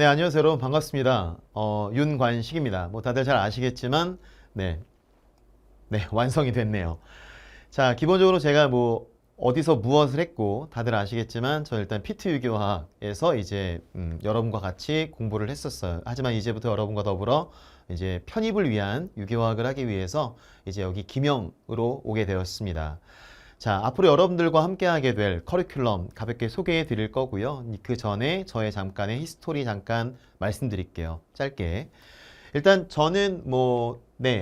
네, 안녕하세요, 여러분. 반갑습니다. 윤관식입니다. 뭐 다들 잘 아시겠지만, 완성이 됐네요. 자, 기본적으로 제가 뭐 어디서 무엇을 했고 다들 아시겠지만, 저 일단 피트 유기화학에서 이제 여러분과 같이 공부를 했었어요. 하지만 이제부터 여러분과 더불어 이제 편입을 위한 유기화학을 하기 위해서 이제 여기 김영으로 오게 되었습니다. 자, 앞으로 여러분들과 함께 하게 될 커리큘럼 가볍게 소개해 드릴 거고요. 그 전에 저의 잠깐의 히스토리 잠깐 말씀드릴게요. 짧게. 일단 저는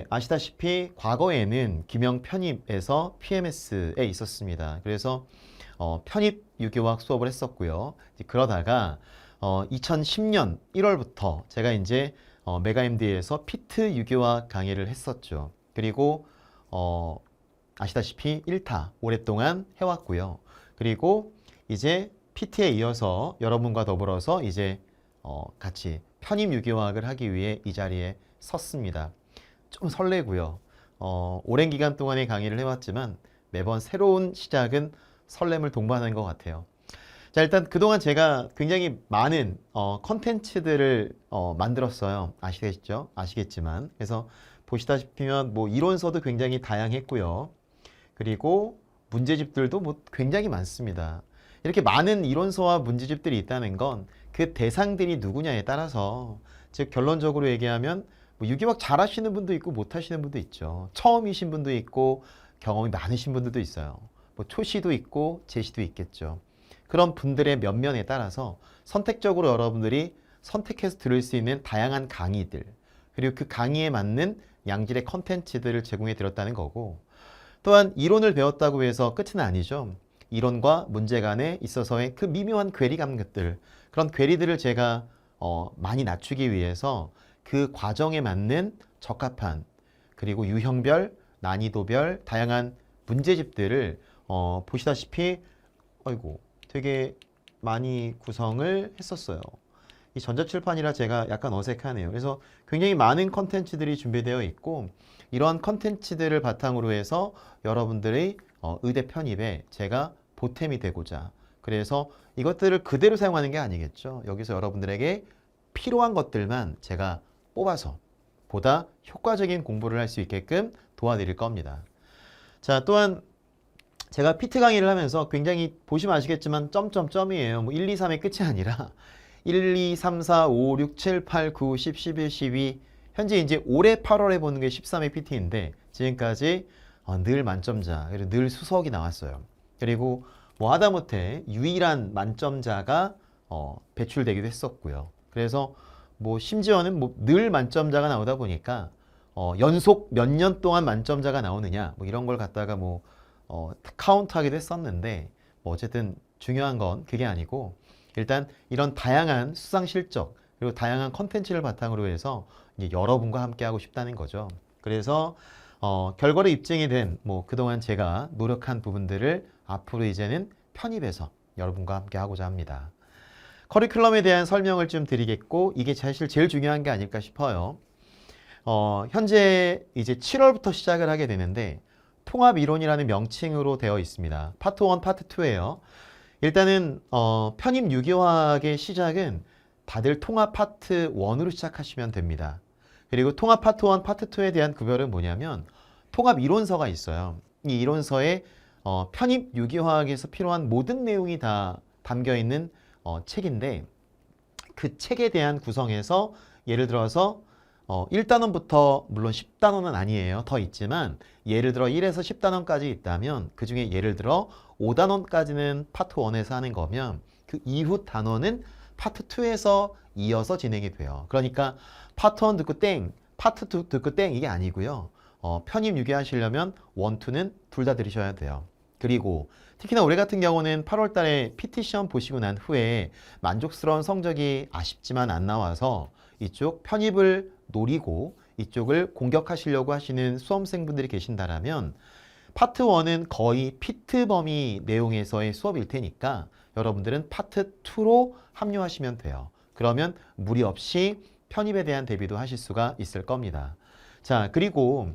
아시다시피 과거에는 김영 편입에서 PMS에 있었습니다. 그래서 편입 유기화학 수업을 했었고요. 그러다가 2010년 1월부터 제가 이제 메가MD에서 피트 유기화학 강의를 했었죠. 그리고 아시다시피 1타 오랫동안 해왔고요. 그리고 이제 PT에 이어서 여러분과 더불어서 이제 같이 편입 유기화학을 하기 위해 이 자리에 섰습니다. 좀 설레고요. 오랜 기간 동안의 강의를 해왔지만 매번 새로운 시작은 설렘을 동반하는 것 같아요. 자, 일단 그동안 제가 굉장히 많은 컨텐츠들을 만들었어요. 아시겠죠? 아시겠지만. 그래서 보시다시피면 뭐 이론서도 굉장히 다양했고요. 그리고 문제집들도 뭐 굉장히 많습니다. 이렇게 많은 이론서와 문제집들이 있다는 건 그 대상들이 누구냐에 따라서, 즉 결론적으로 얘기하면 뭐 유기화학 잘 하시는 분도 있고 못 하시는 분도 있죠. 처음이신 분도 있고 경험이 많으신 분들도 있어요. 뭐 초시도 있고 제시도 있겠죠. 그런 분들의 면면에 따라서 선택적으로 여러분들이 선택해서 들을 수 있는 다양한 강의들, 그리고 그 강의에 맞는 양질의 컨텐츠들을 제공해 드렸다는 거고, 또한 이론을 배웠다고 해서 끝은 아니죠. 이론과 문제 간에 있어서의 그 미묘한 괴리감 것들, 그런 괴리들을 제가 많이 낮추기 위해서 그 과정에 맞는 적합한, 그리고 유형별, 난이도별 다양한 문제집들을 보시다시피 되게 많이 구성을 했었어요. 이 전자칠판이라 제가 약간 어색하네요. 그래서 굉장히 많은 컨텐츠들이 준비되어 있고, 이러한 컨텐츠들을 바탕으로 해서 여러분들의 의대 편입에 제가 보탬이 되고자, 그래서 이것들을 그대로 사용하는 게 아니겠죠. 여기서 여러분들에게 필요한 것들만 제가 뽑아서 보다 효과적인 공부를 할 수 있게끔 도와드릴 겁니다. 자, 또한 제가 피트 강의를 하면서 굉장히 보시면 아시겠지만 점점점이에요. 뭐 1, 2, 3의 끝이 아니라 1, 2, 3, 4, 5, 6, 7, 8, 9, 10, 11, 12, 현재 이제 올해 8월에 보는 게 13회 PT인데 지금까지 늘 만점자, 그리고 늘 수석이 나왔어요. 그리고 뭐 하다못해 유일한 만점자가 배출되기도 했었고요. 그래서 뭐 심지어는 뭐 늘 만점자가 나오다 보니까 연속 몇 년 동안 만점자가 나오느냐 뭐 이런 걸 갖다가 뭐 카운트하기도 했었는데, 뭐 어쨌든 중요한 건 그게 아니고, 일단 이런 다양한 수상 실적 그리고 다양한 컨텐츠를 바탕으로 해서 이제 여러분과 함께 하고 싶다는 거죠. 그래서 결과로 입증이 된 뭐 그동안 제가 노력한 부분들을 앞으로 이제는 편입해서 여러분과 함께 하고자 합니다. 커리큘럼에 대한 설명을 좀 드리겠고, 이게 사실 제일 중요한 게 아닐까 싶어요. 현재 이제 7월부터 시작을 하게 되는데 통합이론이라는 명칭으로 되어 있습니다. 파트 1, 파트 2예요. 일단은 편입 유기화학의 시작은 다들 통합 파트 1으로 시작하시면 됩니다. 그리고 통합 파트 1, 파트 2에 대한 구별은 뭐냐면, 통합 이론서가 있어요. 이 이론서에 편입 유기화학에서 필요한 모든 내용이 다 담겨 있는 책인데, 그 책에 대한 구성에서 예를 들어서 1단원부터, 물론 10단원은 아니에요. 더 있지만 예를 들어 1에서 10단원까지 있다면 그 중에 예를 들어 5단원까지는 파트 1에서 하는 거면 그 이후 단원은 파트 2에서 이어서 진행이 돼요. 그러니까 파트 1 듣고 땡, 파트 2 듣고 땡, 이게 아니고요. 편입 유기하시려면 1, 2는 둘 다 들으셔야 돼요. 그리고 특히나 올해 같은 경우는 8월 달에 PT 시험 보시고 난 후에 만족스러운 성적이 아쉽지만 안 나와서 이쪽 편입을 노리고 이쪽을 공격하시려고 하시는 수험생분들이 계신다라면, 파트 1은 거의 피트 범위 내용에서의 수업일 테니까 여러분들은 파트 2로 합류하시면 돼요. 그러면 무리 없이 편입에 대한 대비도 하실 수가 있을 겁니다. 자, 그리고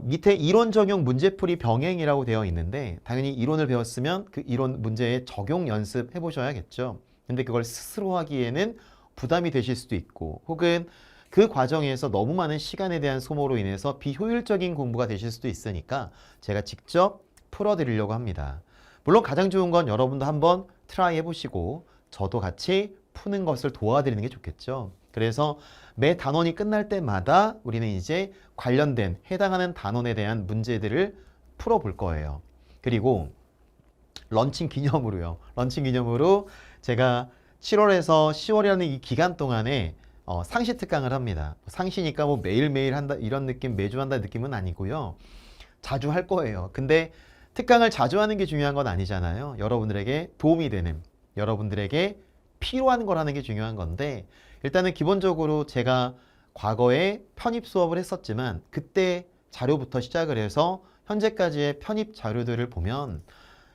밑에 이론 적용 문제풀이 병행이라고 되어 있는데, 당연히 이론을 배웠으면 그 이론 문제의 적용 연습 해보셔야겠죠. 근데 그걸 스스로 하기에는 부담이 되실 수도 있고 혹은 그 과정에서 너무 많은 시간에 대한 소모로 인해서 비효율적인 공부가 되실 수도 있으니까 제가 직접 풀어드리려고 합니다. 물론 가장 좋은 건 여러분도 한번 트라이 해보시고 저도 같이 푸는 것을 도와드리는 게 좋겠죠. 그래서 매 단원이 끝날 때마다 우리는 이제 관련된 해당하는 단원에 대한 문제들을 풀어볼 거예요. 그리고 런칭 기념으로요. 런칭 기념으로 제가 7월에서 10월이라는 이 기간 동안에 상시 특강을 합니다. 상시니까 뭐 매일매일 한다 이런 느낌, 매주 한다 느낌은 아니고요. 자주 할 거예요. 근데 특강을 자주 하는 게 중요한 건 아니잖아요. 여러분들에게 도움이 되는, 여러분들에게 필요한 거라는 게 중요한 건데 일단은 기본적으로 제가 과거에 편입 수업을 했었지만 그때 자료부터 시작을 해서 현재까지의 편입 자료들을 보면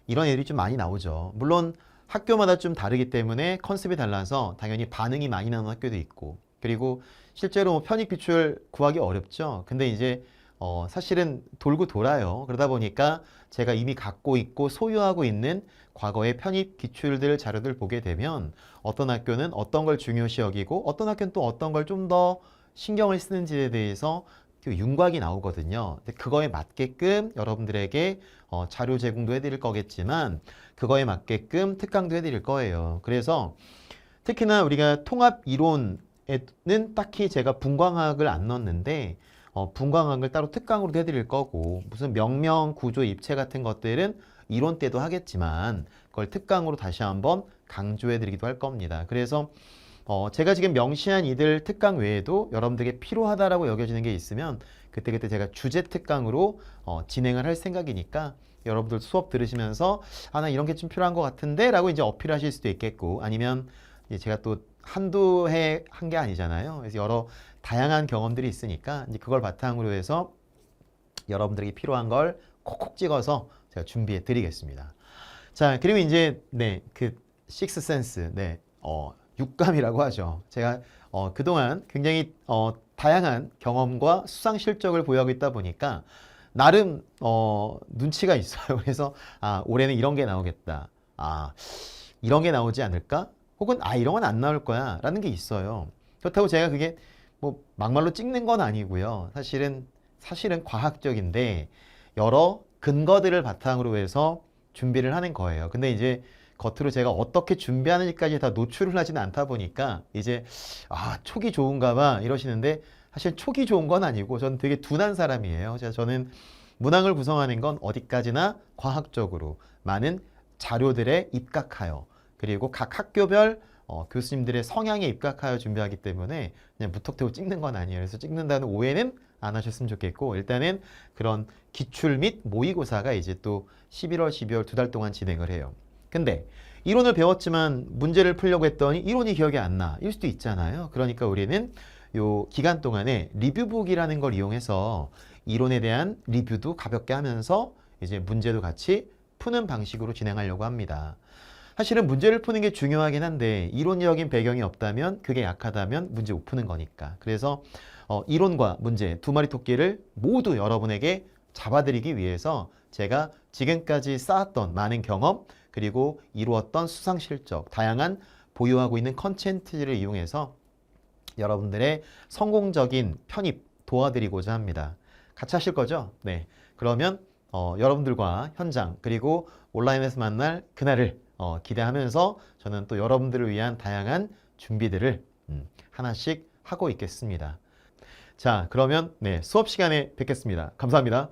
이런 애들이 좀 많이 나오죠. 물론 학교마다 좀 다르기 때문에 컨셉이 달라서 당연히 반응이 많이 나오는 학교도 있고 그리고 실제로 뭐 편입 기출 구하기 어렵죠. 근데 이제 사실은 돌고 돌아요. 그러다 보니까 제가 이미 갖고 있고 소유하고 있는 과거의 편입 기출들 자료들 보게 되면 어떤 학교는 어떤 걸 중요시 여기고 어떤 학교는 또 어떤 걸 좀 더 신경을 쓰는지에 대해서 윤곽이 나오거든요. 근데 그거에 맞게끔 여러분들에게 자료 제공도 해드릴 거겠지만 그거에 맞게끔 특강도 해드릴 거예요. 그래서 특히나 우리가 통합 이론에는 딱히 제가 분광학을 안 넣었는데 분광학을 따로 특강으로도 해드릴 거고 무슨 명령, 구조, 입체 같은 것들은 이론 때도 하겠지만 그걸 특강으로 다시 한번 강조해드리기도 할 겁니다. 그래서 제가 지금 명시한 이들 특강 외에도 여러분들에게 필요하다라고 여겨지는 게 있으면 그때그때 제가 주제 특강으로 진행을 할 생각이니까 여러분들 수업 들으시면서 나 이런 게 좀 필요한 것 같은데 라고 이제 어필하실 수도 있겠고 아니면 제가 또 한두 해 한 게 아니잖아요. 그래서 여러 다양한 경험들이 있으니까 이제 그걸 바탕으로 해서 여러분들에게 필요한 걸 콕콕 찍어서 제가 준비해 드리겠습니다. 자, 그리고 이제 그 식스센스, 육감이라고 하죠. 제가 그동안 굉장히 다양한 경험과 수상 실적을 보유하고 있다 보니까 나름 눈치가 있어요. 그래서 올해는 이런 게 나오겠다. 이런 게 나오지 않을까? 혹은 이런 건 안 나올 거야 라는 게 있어요. 그렇다고 제가 그게 뭐 막말로 찍는 건 아니고요. 사실은 과학적인데 여러 근거들을 바탕으로 해서 준비를 하는 거예요. 근데 이제 겉으로 제가 어떻게 준비하는지까지 다 노출을 하지는 않다 보니까 이제 촉이 좋은가 봐 이러시는데 사실 촉이 좋은 건 아니고 저는 되게 둔한 사람이에요. 저는 문항을 구성하는 건 어디까지나 과학적으로 많은 자료들에 입각하여 그리고 각 학교별 교수님들의 성향에 입각하여 준비하기 때문에 그냥 무턱대고 찍는 건 아니에요. 그래서 찍는다는 오해는 안 하셨으면 좋겠고 일단은 그런 기출 및 모의고사가 이제 또 11월, 12월 2달 동안 진행을 해요. 근데 이론을 배웠지만 문제를 풀려고 했더니 이론이 기억이 안 나. 일 수도 있잖아요. 그러니까 우리는 요 기간 동안에 리뷰북이라는 걸 이용해서 이론에 대한 리뷰도 가볍게 하면서 이제 문제도 같이 푸는 방식으로 진행하려고 합니다. 사실은 문제를 푸는 게 중요하긴 한데 이론적인 배경이 없다면 그게 약하다면 문제 못 푸는 거니까. 그래서 이론과 문제 두 마리 토끼를 모두 여러분에게 잡아드리기 위해서 제가 지금까지 쌓았던 많은 경험 그리고 이루었던 수상 실적, 다양한 보유하고 있는 컨텐츠를 이용해서 여러분들의 성공적인 편입 도와드리고자 합니다. 같이 하실 거죠? 네. 그러면 여러분들과 현장 그리고 온라인에서 만날 그날을 기대하면서 저는 또 여러분들을 위한 다양한 준비들을 하나씩 하고 있겠습니다. 자, 그러면 수업 시간에 뵙겠습니다. 감사합니다.